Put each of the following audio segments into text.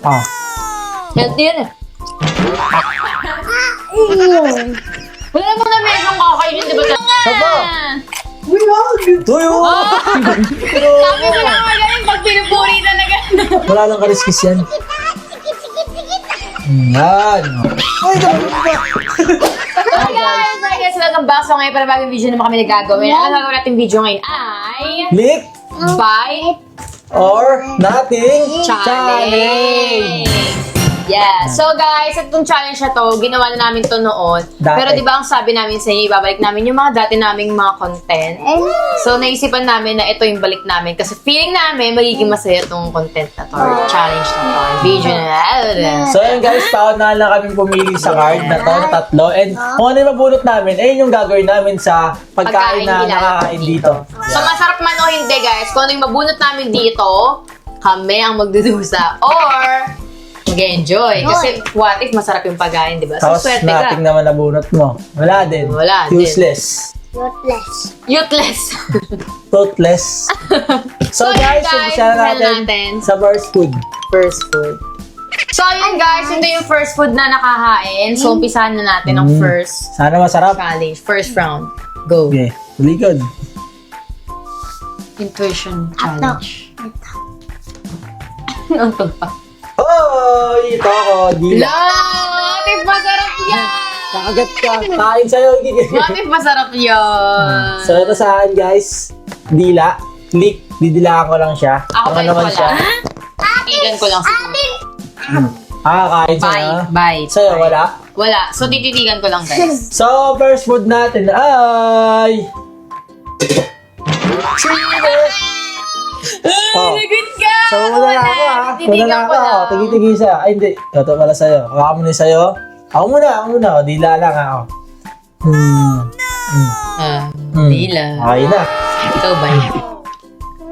Ah. Healthy yan eh. Wala mo na medyo kakainin, di ba? Saba! Uy, wag! Tuyo! Sabi ko na magaling pag pinupuri talaga. Wala lang kariskis yan. Yan. Ay, ganun ba? Hi guys, welcome back. So ngayon para bagong video naman kami nagagawin. Ang gagawin natin video ngayon ay Lick Buy or nothing Challenge! Yeah. So guys, itong challenge na to, ginawa na namin to noon. Dati. Pero di ba ang sabi namin sa inyo, ibabalik namin yung mga dati naming mga content. So naisipan namin na ito yung balik namin kasi feeling namin magiging masaya itong content na to, or challenge na to, or video na. So yun guys, paunahan lang kami pumili sa card na to, na tatlo. And kung ano yung mabunot namin, ayun yung gagawin namin sa pagkain na nakakain dito. So masarap man o hindi guys, kung ano yung mabunot namin dito, kami ang magdudusa. Or mag-enjoy. Kasi what if masarap yung pagkain, di ba? So Tapos swerte ka. nating naman nabunot mo. Wala din. Wala din. Useless. Useless. Toothless. So guys, umpisa na natin sa first food. First food. So ayun guys, ito yung first food na nakahain. So umpisahan na natin ang first Sana masarap. challenge. First round. Go. Okay, tulikod. Intuition challenge. Ano to pa? Oh, ito ako. Dila. What if masarap yan? Kakagat ka. Kain sa'yo. What if masarap yan? So ito sa akin guys. Dila. Lick. Didilaan ko lang siya. Ako Ano naman siya? Titigan ko lang siguro. Kain sa'yo. Bye. Sa'yo wala? Wala. So, tititigan ko lang, guys. So, first food natin ay... Oh. Lagot ka! So, muna na ako ha. Muna Tititigan na ko ako. lang. Tigi-tigisa. Ay, hindi. Ito pala sa'yo. Ako muna sa'yo. Ako muna. O, dila lang ako. Dila. Okay na. Ikaw ba?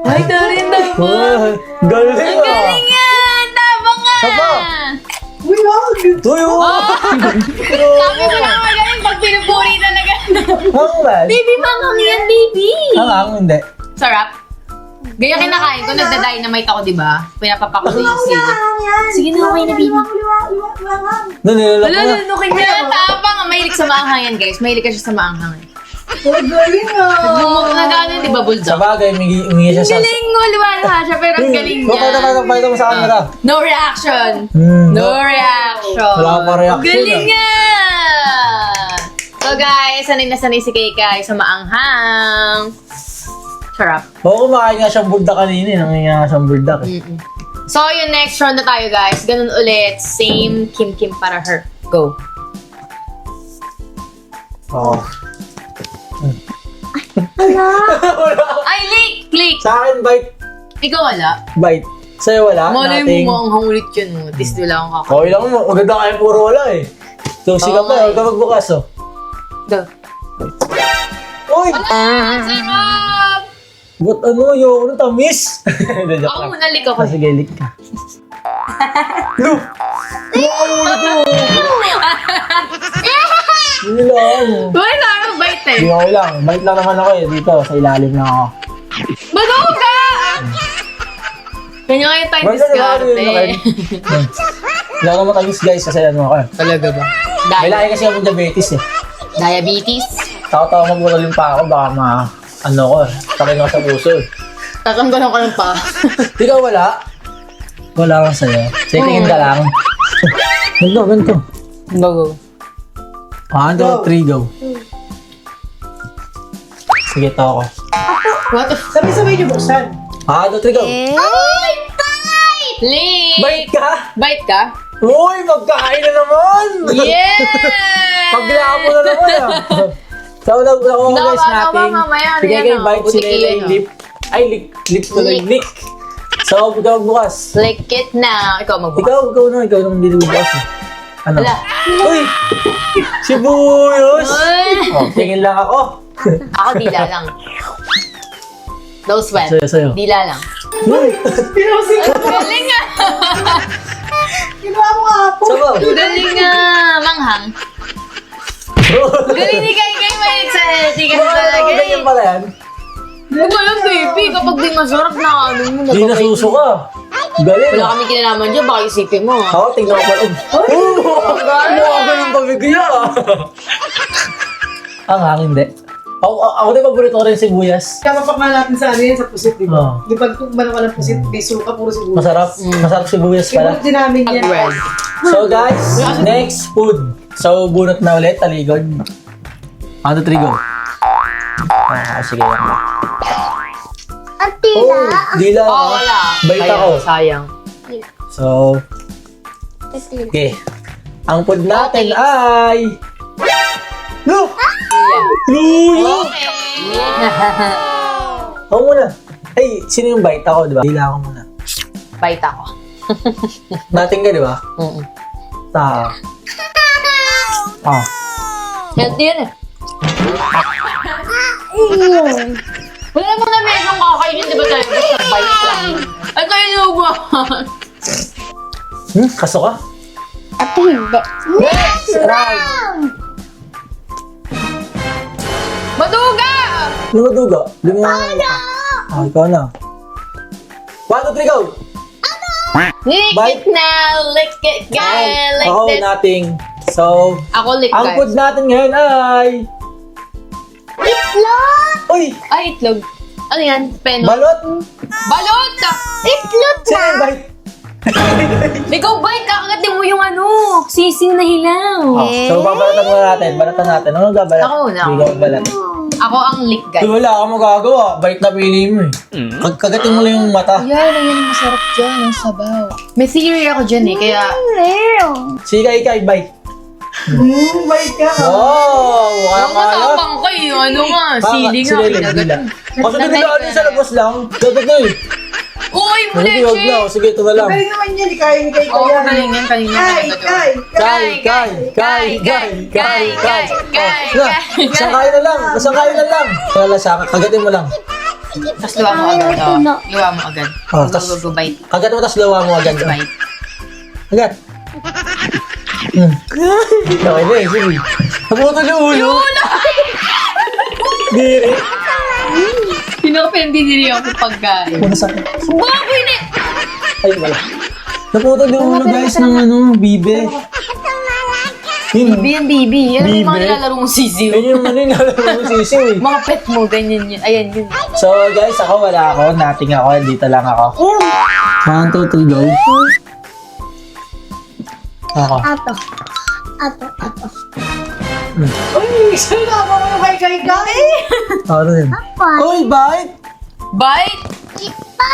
Ay, ito rin na po. Galing Ang galing yan! Tama nga! Saba! Uy, wag! Tuyo! Sabi ko na magaling pag pinupuri talaga. Hangman. Baby, manghang yan, baby! Hangang, hindi. Sarap. Ganyan kinakain ko, nagda-dynamite ako, di ba? Pinapapako ko yung sili. Sige na, okay na, baby. Nanilala ko na. Nanunukin niya. Tapang, mahilig sa maanghang yan, guys. Mahilig ka siya sa maanghang. Ang galing ah! Bumuk na gano'n, di ba, Sa bulldog? bagay, umingi siya sa... Galing mo, luwala siya, pero ang galing niya. Pakita mo sa camera. No reaction. No reaction. Wala pa reaction, Galing niya! So guys, sanay na sanay si Keikay sa maanghang. Sarap. Oo, kumakain nga siyang buldak kanina. Nangyay nga siyang buldak. So, yung next round na tayo, guys. Ganun ulit. Same Kim para her. Go. Oo. Ay, click! Sa akin, bite. Ikaw wala. Bite. Sa'yo wala? Malay Nothing. mo maanghang ulit yun. At least wala akong kakain. Okay lang mo. Maganda kayo puro wala eh. Susi ka Oo pa. nga Huwag ka magbukas oh. Go. Uy! Sarap! Ba't ano yung ano tamis? Hindi, joke Ako lang. muna, lick ako. Sige, lick ka. Look! Hindi lang. Uy, sarap, bite eh. Hindi okay lang. Bite lang naman ako eh. Dito, sa ilalim lang ako. Bago ka! Kanya kayo tayo Ba't diskarte. Hindi ako naman tamis guys kasi ano ako eh. Talaga ba? May lahi kasi ako diabetes eh. Diabetes? Tawa-tawa magbukalim pa ako baka ano ko eh. Takin ako sa puso eh. Tatanggalan ko lang pa. Ikaw wala? Wala lang sa'yo. Sige, tingin ka lang. Ganito. Go. 1, 2, 3, go. Sige, ito ako. What the Sabay-sabay niyo buksan. 1, 2, 3, go. Ay, bite! Lick! Bite ka? Bite ka? Uy, magkain na naman! Yeah! Paglako na naman ah. So, ako guys natin. mamaya. Sige, kayo bite sila yung lip. Ay, lip to Lick. lick. So, ikaw bukas. Lick it now. Ikaw magbukas. Ikaw naman hindi bukas eh. Ano? Wala. Uy! Sibuyos! Uy! Oh, tingin lang ako. Ako dila lang. Those well. Sa'yo. Dila lang. Uy! Pinusin ko. Galing nga! Ginawa mo apo. Sabaw! Galing nga! Manghang. Galing ni Kay mahilig sa healthy kasi talaga eh. Ganyan pala yan. Huwag alam, baby. Kapag di masarap na ano mo, Hindi nasuso ka. Galing. Wala kami kinalaman dyan, baka isipin mo. Ako, tingnan ko pala. Ano ako yung pabigla? Ang hangin, hindi. Ako din paborito ko rin sibuyas. Kamapak na natin sa ano yan, sa pusit, di ba? Oo. Di ba kung ano ka ng pusit, may suka, puro sibuyas. Masarap. Masarap sibuyas pala. Favorite din namin yan. Pag-red. So guys, next food. So bunot na ulit, taligod. 1, 2, 3, go. Sige lang. Ang tila. Oh, dila. Oo, wala. Bait Sayang, ako. Sayang. So, Ang tila. okay. Ang food natin ay... Look! Luya! Okay. Ako muna. Ay, sino yung bite ako, di ba? Dila ako muna. Bite ako. Nating ka, di ba? Mm-mm. Ta. Ah. Healthy yun eh. Ayun. Wala namang na medyo kakainin, di ba tayo? Basta bite lang. Ay, kayo nubo. Kaso ka? At hindi. Next round! Maduga! Lumaduga. Ah, ikaw na. 1, 2, 3, go! Lick Bite. it now, lick it, guy, lick Ako, it. nating. So, Ako lick, ang guys. food natin ngayon ay... Itlog. Uy! Ay, itlog. Ano yan? Peno? Balot! Balot! Itlog Sino na. yung bite? Ikaw, bite, kakagatin mo yung ano, sising na hilaw. Oh, so, babalatan muna natin. Balatan natin. Ano gabalat? Ako una. Hindi ka balat. Ako ang lick, guys. Wala akong magagawa. Bite na pili mo eh. Kagatin mo lang yung mata. Yan, ang masarap dyan, ang sabaw. May theory ako dyan eh, kaya... Meron. Sige, ikay, bite. Bait ka. Oh! Kaya Ang kaya. matapang ko eh, ano nga, sili nga. Dila. Kasi nagdaan sa labas lang. Dagat na eh. Uy, Sige, huwag na. muleche! Sige, ito na lang. Galing naman yan, kaya ni kay Oo, kaya. galing yan, kanina. Kay. Isang kain na lang. Isang kain na lang. Wala siya. Kagatin mo lang. Tapos luwa mo agad, oh. Luwa mo agad. Oh, Go, tas- go, go, bite. Kagat mo, tapos lawa mo agad. Bite. Kagat. Okay na eh. Sige. Naputol yung ulo. Diri. Pinapendi nila ako pagkain. Muna sa akin. Bago yun eh! Ay, wala. Naputol yung ulo guys ng ano, bibe. Yun. Bibi yan, bibi. Yan yung mga Bibi? nilalaro mong sisiw. Yun yung ano yung nalaro mo sisiw eh. Mga pet mo, ganyan yun. Ayan yun. So guys, ako wala ako. Nating ako. Dito lang ako. 1, 2, 3, go. Ako. Ato. Ato. Uy, sa'yo na ako yung kay. Ano yun? Apa. Uy, bite! Bite! Ipa.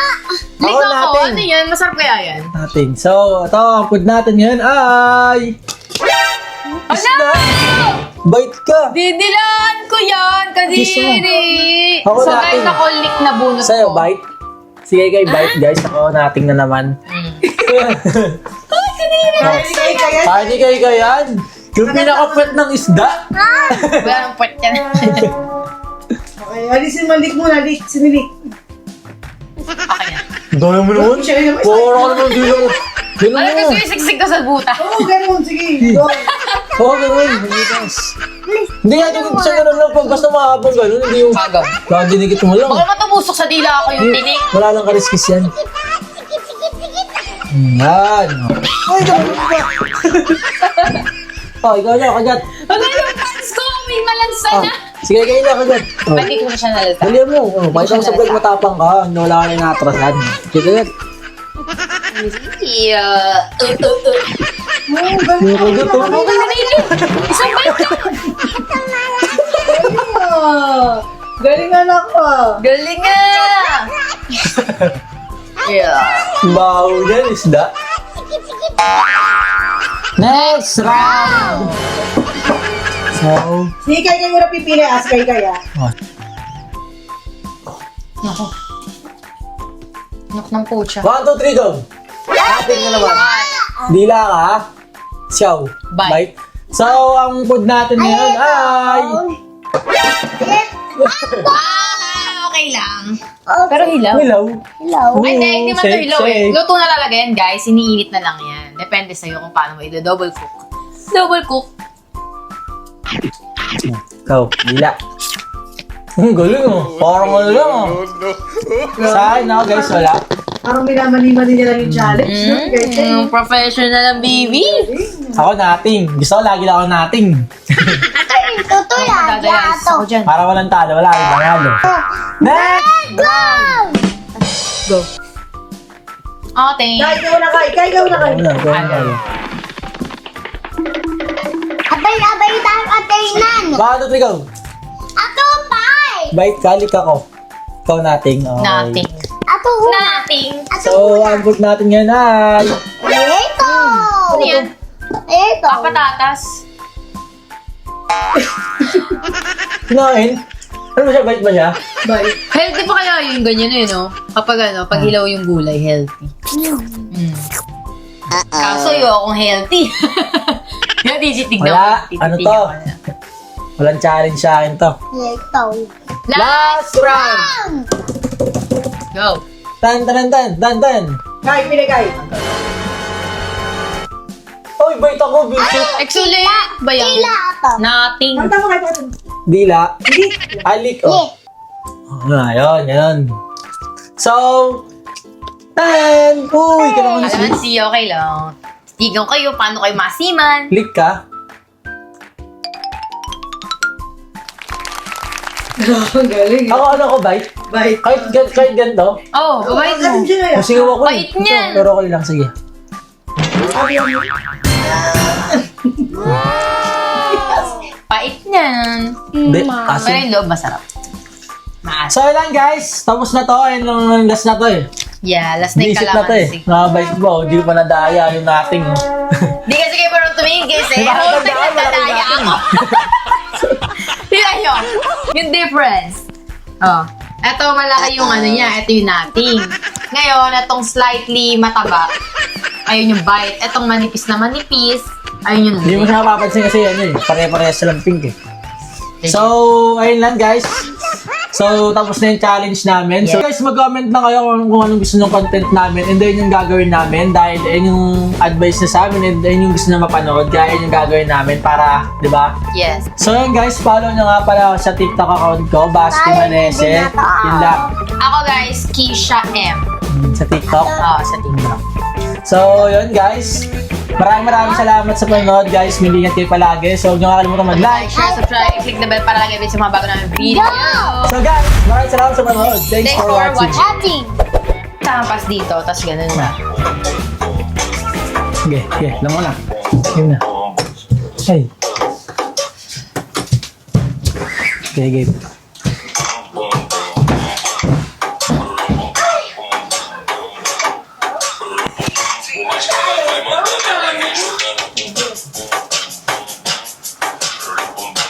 Lick Ako ako. natin. Ano yan? Masarap kaya yan? Nating. So, ito, ang food natin ngayon ay... Isda! Bite ka! Didilaan ko yan, kadiri! Ako So natin. guys, ako lick na bunot Sa'yo, ko. bite? Sige kay bite, guys. Ako, nating na naman. Kay kaya. Pwede kayo kayan. Yung pinaka-pet ng isda. Wala nang puwet yan. Okay, alisin mo, lick muna, lick. Sinilik. Okay na. Dami mo naman. Siya rin naman. Puro ka naman dito mo. Dito Ano mo. kasi yung siksik ka sa buta? Oo, ganun, sige. Go. Oo, ganun. Hindi nga, siya ganun lang. Pag basta mahabang ganun, hindi yung... Bago. Gagdinikit mo lang. Baka matumusok sa dila ako yung tinik. Wala lang kariskis yan. Yan. Uy, ganun ka. Oh, ikaw na, kagat. Ano yung pants ko? May malansa Ah, na. sige, kayo na, kagat. Oh. Pati ko na siya nalata. Dali mo. Oh, pakita mo sa vlog matapang ka. Hindi wala ka na inatrasan. Sige, kagat. Yeah. Oo, ganun Yung kagat, oh. Okay na yun. Isang bite ka. ka. Galing anak ka. Galing nga. Yeah. Baho yan, isda. Next round! So, Sige, kaya mo na pipili. As kay kaya. oh, Nako. Nok ng pucha. 1, 2, 3, go! Ating na naman. Dila ka, ha? Siyaw. Bite. So, ang food natin ngayon ay... Okay lang. Pero hilaw. Hilaw. Hello. Ay, hindi man to Shake, hilaw eh. shake. Luto na talaga yan, guys. Iniinit na lang yan. Depende sa'yo kung paano mo i-double cook. Double cook. Ikaw, dila. Galing oh. Parang ano lang oh. Sa akin ako guys, wala. Parang minamali-mali niya lang yung challenge. No? Ganyan. Professional ang baby. Ako nating. Gusto ko lagi lang ako nating. Ito yung tutulan. Dadayas Yato. ako dyan. Para walang talo, wala rin panalo. Next! Go! Go. Ate. Kaya ikaw na kayo. Kaya ikaw na kayo. Wala, wala. Abay tayo atingnan. Bakit ito ikaw? Ako, pay. Bait kalik ako. Ikaw nating. Okay. Nothing. Ako, una. Nothing. Ako, So, ang book natin ngayon ay... ito. Ano yan? Ito. Ah, patatas. Kinain? Ano ba siya? Bait ba siya? Bye. Healthy pa kaya yung ganyan eh, no? Kapag pag hilaw yung gulay, healthy. Kaso yung akong healthy. Yan, titignan Wala. ko. Ano Tititignan to? ko na. Walang challenge sa akin to. Ito. Last round! Go! Tan. Kaya, pinagay. Oy, bait ako, bisit. Excellent! Ba yan? Sila ito. Nothing. Ang tama kayo. Dila. Alik, oh. Yun. So, tan. Uy, ka naman Alam mo, see, okay lang. Tigan kayo, paano kayo masiman? Click ka. Ang galing. Ako, ko, bait? Bye. Kahit ganito. Oh, kabait mo. Ano siya na yan? Masingaw ako Bait niyan. Pero okay lang, sige. Pait niyan. Hindi, Pero asin. yung loob, masarap. Maas. So, lang guys. Tapos na to. Ayun lang last na to eh. Yeah, last na yung Bisit na to eh. kalamansi. Nakabait mo. Hindi ko pa nadaya yung nating. Di kasi kayo parang tumingin kasi. Diba, Ako, tandaan, nagtataya malaki ako. Tignan nyo. Yung difference. Oh. Ito malaki yung ano niya. Ito yung nating. Ngayon, itong slightly mataba. Ayun yung bite. Itong manipis na manipis. Ayun yung Hindi mo siya mapapansin kasi yan eh. Pare-parehas silang pink eh. So, ayun lang guys. So, tapos na yung challenge namin. So, guys, mag-comment na kayo kung anong gusto ng content namin. And then yung gagawin namin. Dahil ayun yung advice na sa amin. And ayun yung gusto na mapanood. Kaya ayun yung gagawin namin para, di ba? Yes. So, yun guys, follow nyo nga pala ako sa TikTok account ko. Basti Manese. Yun lang. Ako guys, Keisha M. Sa TikTok. Sa TikTok. So, yun guys. Maraming salamat sa panonood guys. Milingat kayo palagi. So, huwag nyo kakalimutan mag-like. Like, share, subscribe, click the bell para lagi sa mga bago namin video. So guys, maraming salamat sa panonood. Thanks for watching. Ating. Tampas dito, tas ganun na. Okay, alam mo na. Game na. Ay. Okay, game.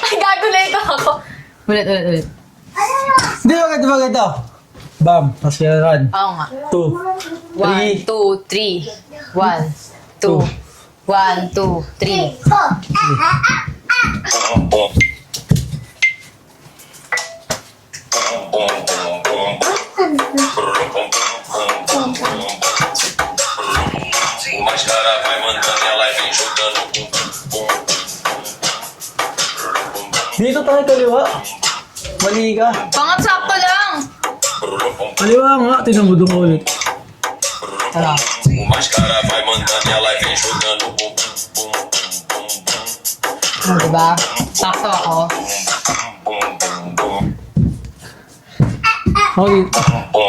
Ay, gagulay ako. Ulit. Hindi ba ganito? Bam, mas yan. Oo nga. 2, 1, 2, 3. 1, 2. 1, 2, 3. O mascara vai mandando e ela vem jogando bum bum bum. Dito tayo kaliwa. Mali ka. Pangat sakto lang. Kaliwa nga, tinamudong ko ulit. Tara. O mascara vai mandando e ela vem jogando bum bum bum bum. Diba? Sakto ako.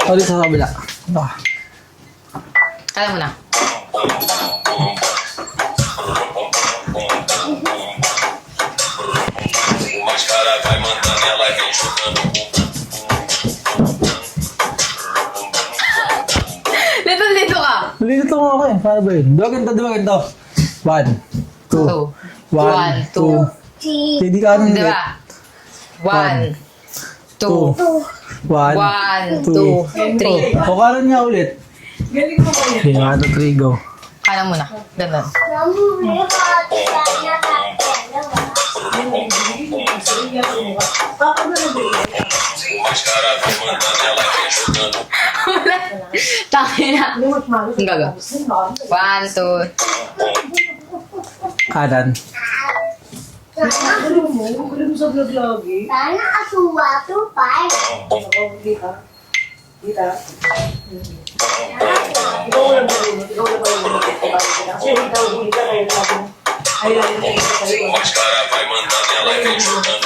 Ulit sa kabila. Kala mo na. O mascara vai mandando e ela vem jogando bum Lito ka. Dito nga ako eh. Paano ba yun? Diba ganito? 1, 2, 1, 2. Hindi ka anong Diba? 1, 2, 1, 1, 2, 3. O karon nga ulit. Galing mo kayo. Okay, 1, 2, 3, go. Kala mo na. Ganun. Baka na nabili. o mascara vai mandando e ela vem jogando. Taki na. Ano mas malo? Ang gaga. 1, 2. Kanan. Ano mo? Ano mo sa vlog lagi? Sana asuwa to, pay. Ako, kita. Kita. Ikaw lang marunong. Ikaw lang marunong. Kasi ikaw huli ka kayo natin. Ayan, Mas cara vai mandando e ela vem jogando.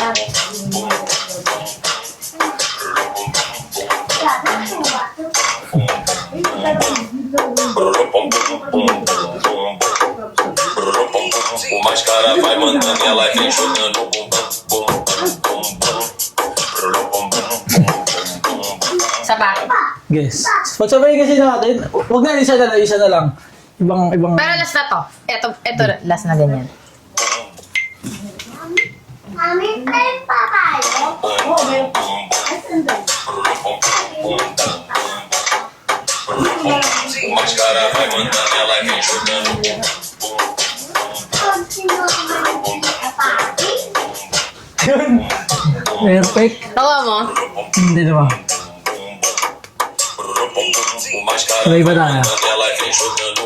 O mais cara vai mandando e ela vem jogando. Isa pa. Guys. Pagsabay kasi natin, huwag na isa na lang. Ibang. Pero last na to. Ito last na ganyan. Mami, tayo pa tayo. Oo, meron pa. O mais cara vai mandando e ela vem jogando. Perfect. Tawa mo? Hindi naman. O mais cara Sabay ba vai tayo? mandando e ela vem jogando.